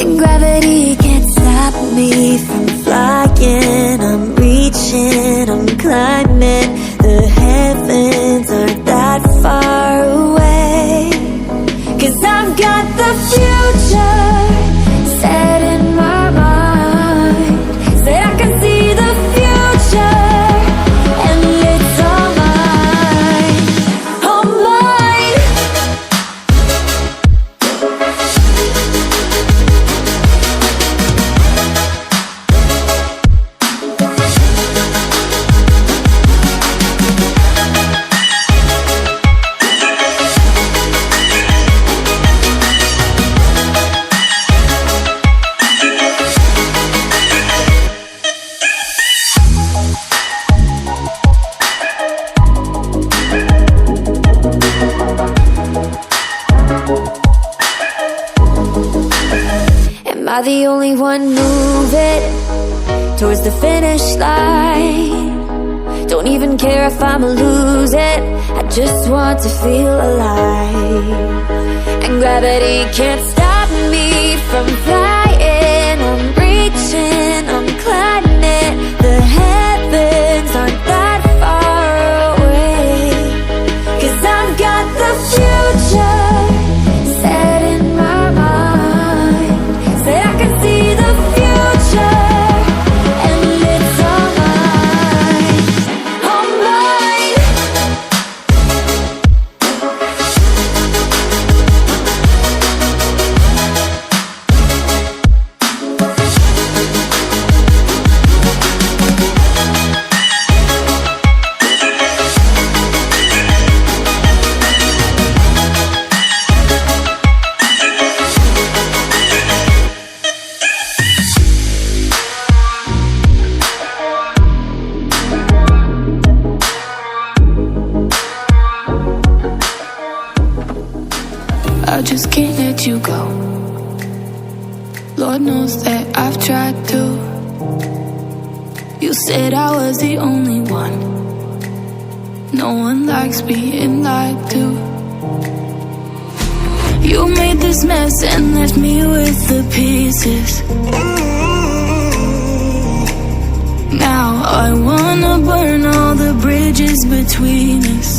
And gravity can't stop me from flying. I'm reaching, I'm climbing. The heavens aren't that far away. 'Cause I've got the future set in my mind. Say I can see the future, and it's all mine, all mine. Am I the only one moving towards the finish line? Don't even care if I'ma lose it, I just want to feel alive. And gravity can't stop me from flying. I'm reaching, I'm climbing. The heavens aren't that far away. 'Cause I've got the future set in my mind. Say I can see the future, and it's all mine, all mine. I just can't let you go. Lord knows that I've tried to. You said I was the only one. No one likes being lied to. You made this mess and left me with the pieces. Now I wanna burn all the bridges between us.